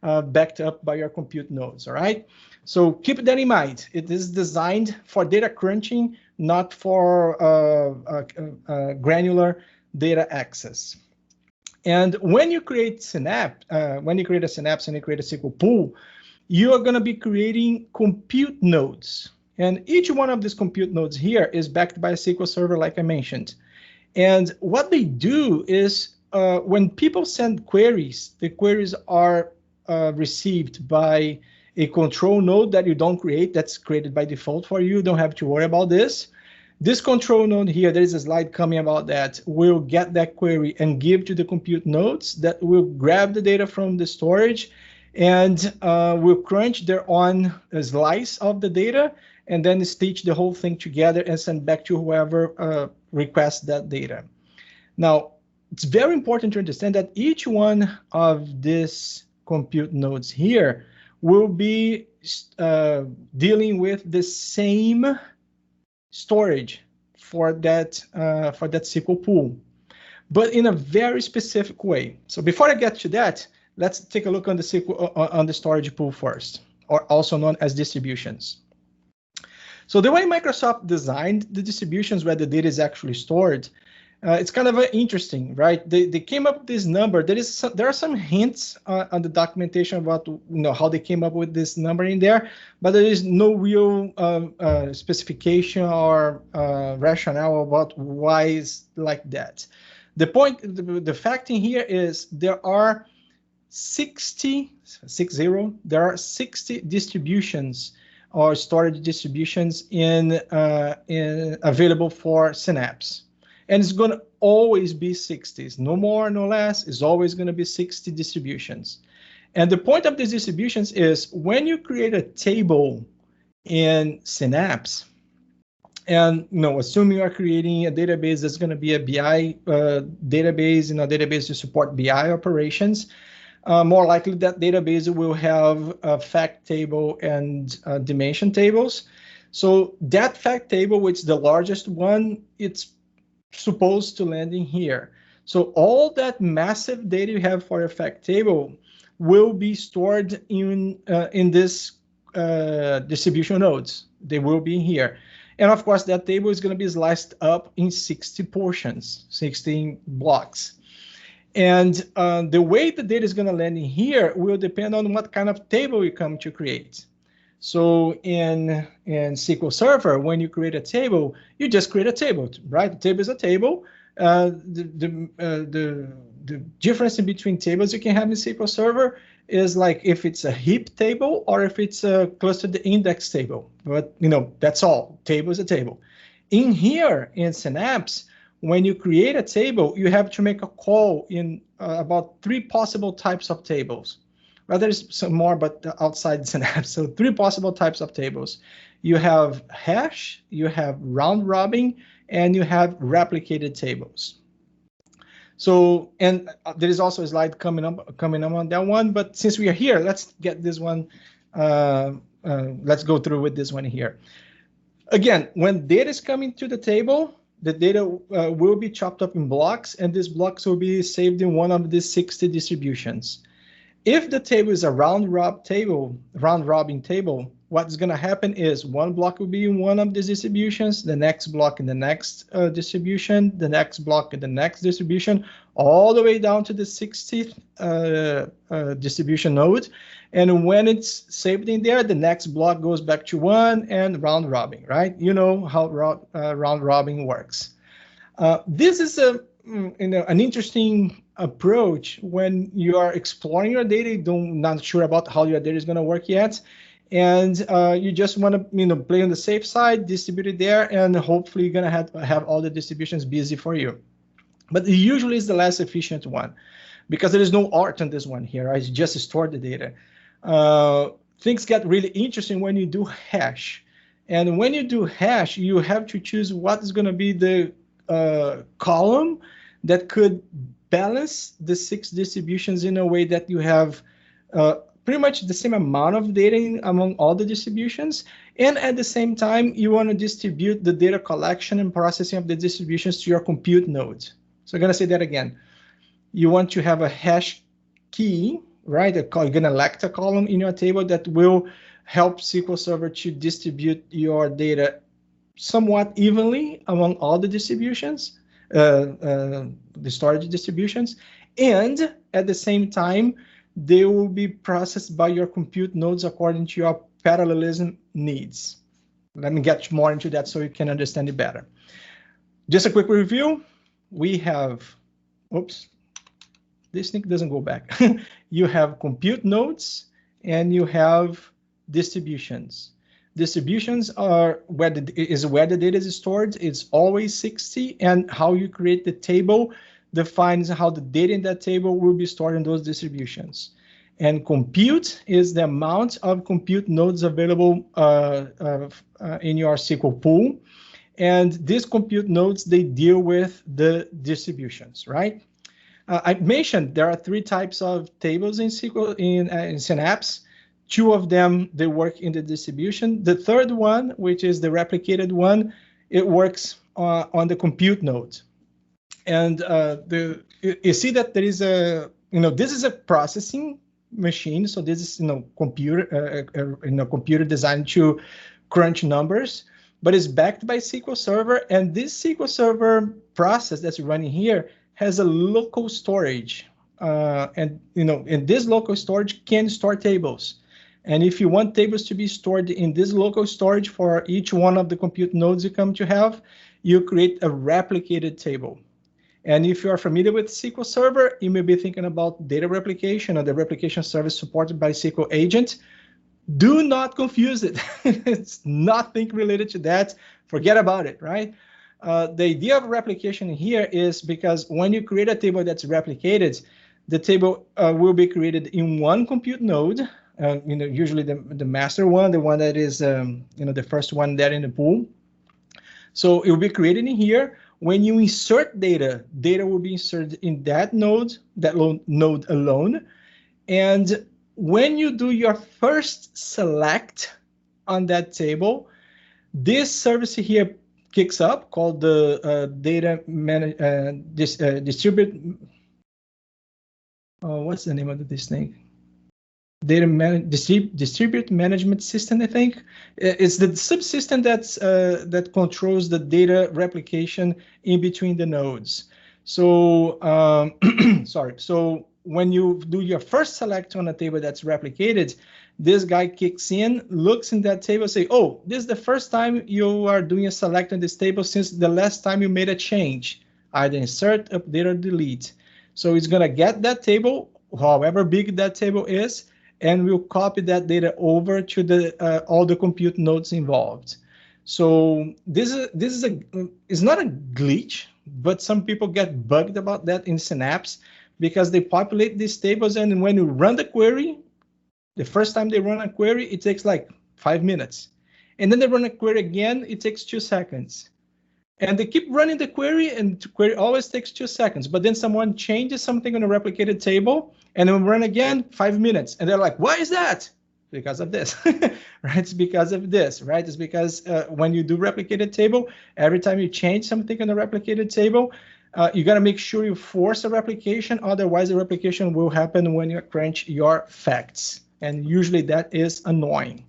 backed up by your compute nodes, all right? So keep that in mind. It is designed for data crunching, not for granular data access. And when you create Synapse, when you create a Synapse and you create a SQL pool, you are going to be creating compute nodes. And each one of these compute nodes here is backed by a SQL Server, like I mentioned. And what they do is when people send queries, the queries are received by a control node that you don't create, that's created by default for you. You don't have to worry about this. This control node here, there is a slide coming about that, will get that query and give to the compute nodes that will grab the data from the storage and will crunch their own slice of the data and then stitch the whole thing together and send back to whoever requests that data. Now, it's very important to understand that each one of these compute nodes here will be dealing with the same storage for that SQL pool, but in a very specific way. So before I get to that, let's take a look on the SQL on the storage pool first, or also known as distributions. So the way Microsoft designed the distributions where the data is actually stored, it's kind of interesting, right? They came up with this number. There are some hints on the documentation about how they came up with this number in there, but there is no real specification or rationale about why it's like that. The point, the fact in here is there are 60 distributions or storage distributions in available for Synapse. And it's going to always be 60s, no more, no less. It's always going to be 60 distributions. And the point of these distributions is when you create a table in Synapse, and assuming you are creating a database that's going to be a BI database, database to support BI operations, more likely that database will have a fact table and dimension tables. So that fact table, which is the largest one, it's supposed to land in here. So all that massive data you have for your fact table will be stored in this distribution nodes. They will be here. And of course, that table is going to be sliced up in 60 portions, 16 blocks. And the way the data is going to land in here will depend on what kind of table you come to create. So in SQL Server, when you create a table, you just create a table, right? The table is a table. The difference in between tables you can have in SQL Server is like if it's a heap table or if it's a clustered index table. But that's all. Table is a table. In here in Synapse, when you create a table, you have to make a call in about 3 possible types of tables. Well, there's some more, but outside Synapse. So 3 possible types of tables. You have hash, you have round robin, and you have replicated tables. So, and there is also a slide coming up on that one. But since we are here, let's get this one. Let's go through with this one here. Again, when data is coming to the table, the data will be chopped up in blocks, and these blocks will be saved in one of these 60 distributions. If the table is a round robin table, what's going to happen is one block will be in one of these distributions, the next block in the next distribution, the next block in the next distribution, all the way down to the 60th distribution node. And when it's saved in there, the next block goes back to 1 and round robin, right? You know how round robin works. This is an interesting approach when you are exploring your data, you're not sure about how your data is going to work yet, and you just want to play on the safe side, distribute it there, and hopefully you're going to have all the distributions busy for you. But it usually is the less efficient one because there is no art on this one here, right? You just store the data. Things get really interesting when you do hash, and when you do hash, you have to choose what is going to be the column that could balance the 6 distributions in a way that you have pretty much the same amount of data among all the distributions, and at the same time you want to distribute the data collection and processing of the distributions to your compute nodes. So I'm going to say that again. You want to have a hash key, right? You're going to elect a column in your table that will help SQL Server to distribute your data somewhat evenly among all the distributions, the storage distributions, and at the same time, they will be processed by your compute nodes according to your parallelism needs. Let me get more into that so you can understand it better. Just a quick review. We have, oops, this thing doesn't go back. You have compute nodes and you have distributions. Distributions are where the data is stored. It's always 60, and how you create the table defines how the data in that table will be stored in those distributions. And compute is the amount of compute nodes available in your SQL pool. And these compute nodes, they deal with the distributions, right? I mentioned there are 3 types of tables in SQL in Synapse. 2 of them, they work in the distribution. The third one, which is the replicated one, it works on the compute node. And you see that there is this is a processing machine. So this is, computer designed to crunch numbers, but it's backed by SQL Server. And this SQL Server process that's running here has a local storage. And this local storage can store tables. And if you want tables to be stored in this local storage for each one of the compute nodes you come to have, you create a replicated table. And if you are familiar with SQL Server, you may be thinking about data replication or the replication service supported by SQL Agent. Do not confuse it. It's nothing related to that. Forget about it, right? The idea of replication here is because when you create a table that's replicated, the table will be created in one compute node. Usually the master one, the one that is, the first one there in the pool. So it will be created in here. When you insert data, data will be inserted in that node alone. And when you do your first select on that table, this service here kicks up called the distribute. What's the name of this thing? Distribute management system, I think. It's the subsystem that controls the data replication in between the nodes. So, sorry. So when you do your first select on a table that's replicated, this guy kicks in, looks in that table, say, oh, this is the first time you are doing a select on this table since the last time you made a change, either insert, update, or delete. So it's gonna get that table, however big that table is, and we'll copy that data over to the all the compute nodes involved. So this is not a glitch, but some people get bugged about that in Synapse because they populate these tables, and when you run the query, the first time they run a query, it takes like 5 minutes. And then they run a query again, it takes 2 seconds. And they keep running the query, and the query always takes 2 seconds. But then someone changes something on a replicated table, and then run again, 5 minutes. And they're like, why is that? Because of this, right? It's because of this, right? It's because when you do replicated table, every time you change something in the replicated table, you got to make sure you force a replication. Otherwise, the replication will happen when you crunch your facts. And usually that is annoying.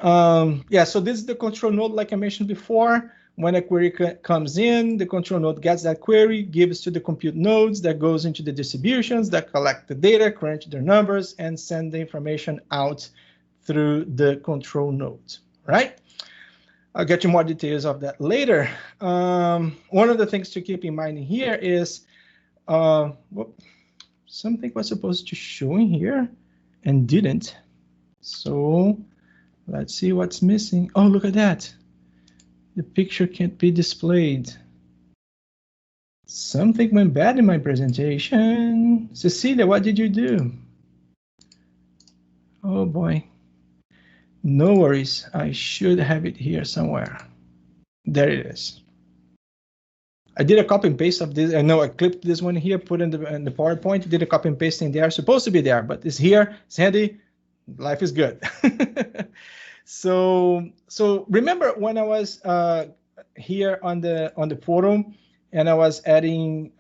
Yeah, so this is the control node, like I mentioned before. When a query comes in, the control node gets that query, gives to the compute nodes that goes into the distributions that collect the data, crunch their numbers, and send the information out through the control node, right? I'll get you more details of that later. One of the things to keep in mind here is something was supposed to show in here and didn't. So let's see what's missing. Oh, look at that. The picture can't be displayed. Something went bad in my presentation. Cecilia, what did you do? Oh boy. No worries. I should have it here somewhere. There it is. I did a copy and paste of this. I know I clipped this one here, put in the PowerPoint, did a copy and paste in there. Supposed to be there, but it's here. It's handy. Life is good. So remember when I was here on the portal and I was adding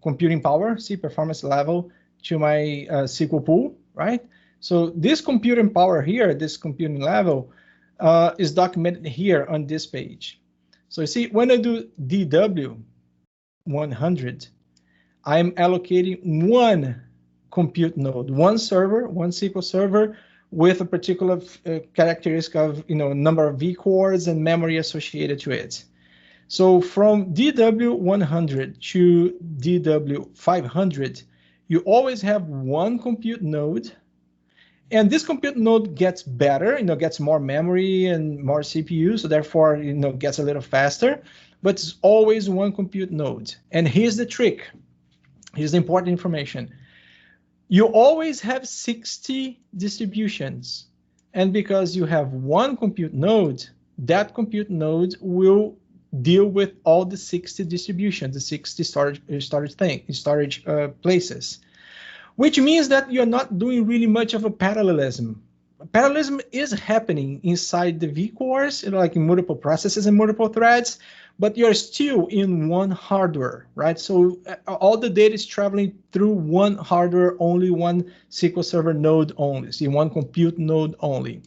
computing power, performance level to my SQL pool, right? So this computing power here, this computing level is documented here on this page. So you see, when I do DW 100, I'm allocating one compute node, one server, one SQL server, with a particular characteristic of number of vCores and memory associated to it. So from DW 100 to DW 500, you always have one compute node, and this compute node gets better, gets more memory and more CPU, so therefore gets a little faster, but it's always one compute node. And here's the trick. Here's the important information. You always have 60 distributions. And because you have one compute node, that compute node will deal with all the 60 distributions, the 60 storage places, which means that you're not doing really much of a parallelism. Parallelism is happening inside the vCores, like in multiple processes and multiple threads, but you're still in one hardware, right? So all the data is traveling through one hardware, only one SQL Server node only, see, one compute node only.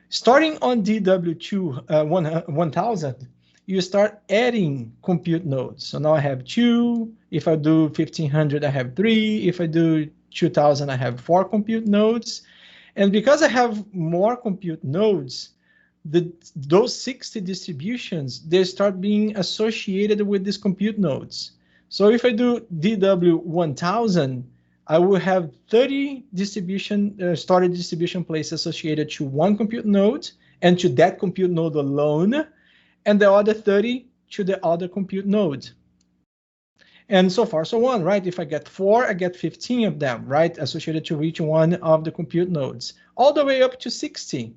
Starting on DW2 1000, you start adding compute nodes. So now I have 2. If I do 1500, I have 3. If I do 2000, I have 4 compute nodes. And because I have more compute nodes, those 60 distributions, they start being associated with these compute nodes. So if I do DW 1000, I will have 30 storage distribution places associated to one compute node and to that compute node alone, and the other 30 to the other compute node. And so far, so on, right? If I get 4, I get 15 of them, right? Associated to each one of the compute nodes, all the way up to 60.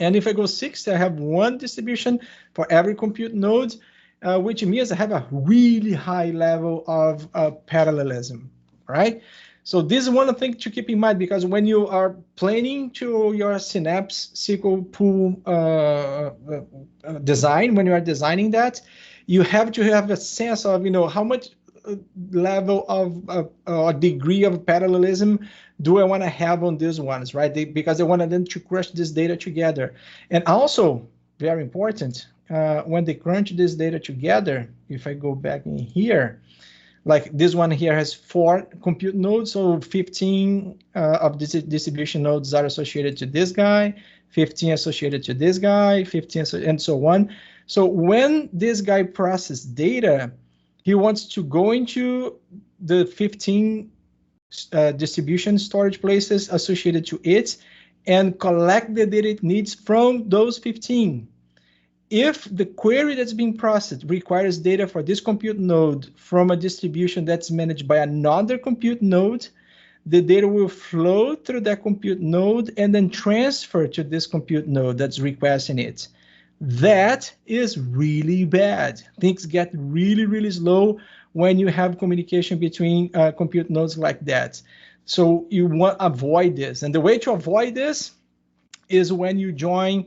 And if I go 60, I have one distribution for every compute node, which means I have a really high level of parallelism, right? So this is one thing to keep in mind, because when you are planning to your Synapse SQL pool design, when you are designing that, you have to have a sense of, how much level of degree of parallelism do I want to have on these ones, right? Because I want them to crunch this data together. And also, very important, when they crunch this data together, if I go back in here, like this one here has 4 compute nodes, so 15 of these distribution nodes are associated to this guy, 15 associated to this guy, 15, and so on. So when this guy processes data, he wants to go into the 15 distribution storage places associated to it and collect the data it needs from those 15. If the query that's being processed requires data for this compute node from a distribution that's managed by another compute node, the data will flow through that compute node and then transfer to this compute node that's requesting it. That is really bad. Things get really, really slow when you have communication between compute nodes like that. So you want to avoid this. And the way to avoid this is when you join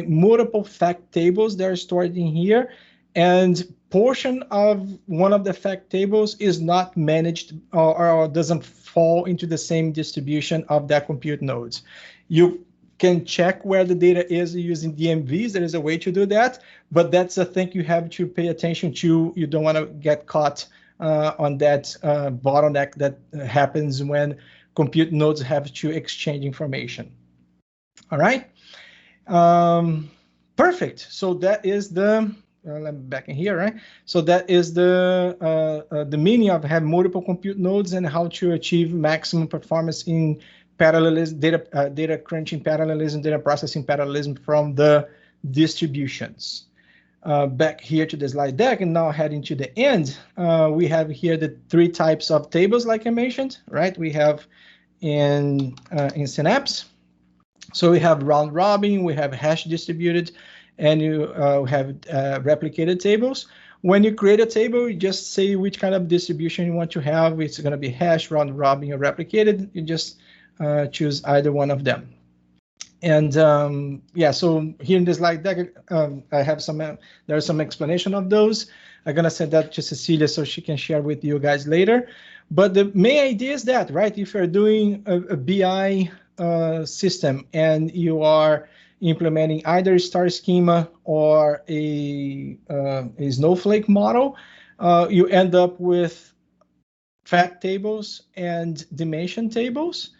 multiple fact tables that are stored in here, and portion of one of the fact tables is not managed or doesn't fall into the same distribution of that compute nodes. You can check where the data is using DMVs. There is a way to do that, but that's a thing you have to pay attention to. You don't want to get caught on that bottleneck that happens when compute nodes have to exchange information. All right, perfect. So that is the, let me back in here, right? So that is the meaning of have multiple compute nodes and how to achieve maximum performance in parallelism, data crunching parallelism, data processing parallelism from the distributions. Back here to the slide deck, and now heading to the end, we have here the 3 types of tables, like I mentioned, right? We have in Synapse. So we have round robin, we have hash distributed, and you have replicated tables. When you create a table, you just say which kind of distribution you want to have. It's going to be hash, round robin, or replicated. You just choose either one of them. And yeah, so here in the slide deck, I have there's some explanation of those. I'm going to send that to Cecilia so she can share with you guys later. But the main idea is that, right, if you're doing a BI system and you are implementing either a star schema or a snowflake model, you end up with fact tables and dimension tables.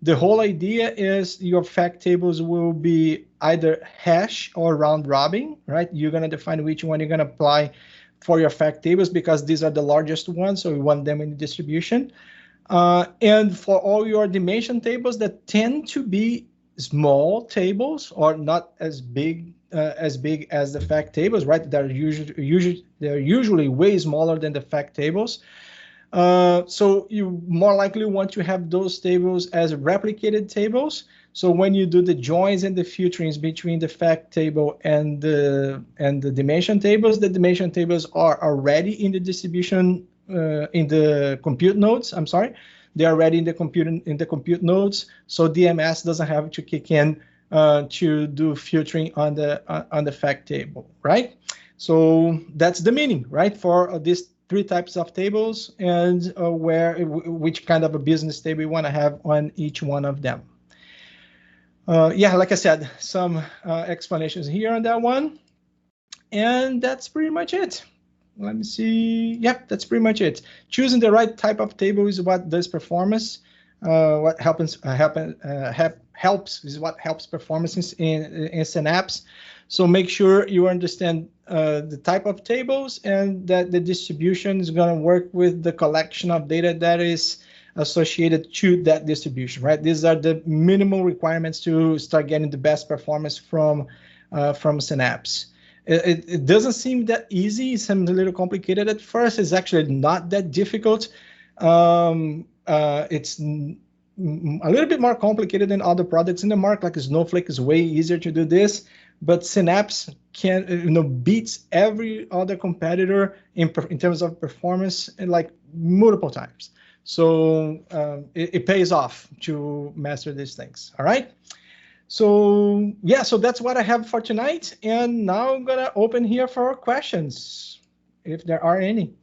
The whole idea is your fact tables will be either hash or round robin, right? You're going to define which one you're going to apply for your fact tables because these are the largest ones, so we want them in the distribution. And for all your dimension tables that tend to be small tables or not as big as the fact tables, right? They're usually way smaller than the fact tables. So you more likely want to have those tables as replicated tables. So when you do the joins and the filterings between the fact table and the dimension tables, the dimension tables are already in the distribution in the compute nodes. I'm sorry, they are already in the compute nodes. So DMS doesn't have to kick in to do filtering on the fact table, right? So that's the meaning, right, for this 3 types of tables and which kind of a business table you want to have on each one of them. Yeah, like I said, some explanations here on that one. And that's pretty much it. Let me see. Yep, that's pretty much it. Choosing the right type of table is what does performance. What helps is what helps performance in Synapse. So make sure you understand the type of tables and that the distribution is going to work with the collection of data that is associated to that distribution, right? These are the minimal requirements to start getting the best performance from Synapse. It doesn't seem that easy. It seems a little complicated at first. It's actually not that difficult. It's a little bit more complicated than other products in the market. Like Snowflake is way easier to do this, but Synapse beats every other competitor in terms of performance like multiple times. So it pays off to master these things. All right. So yeah, so that's what I have for tonight. And now I'm gonna open here for questions, if there are any.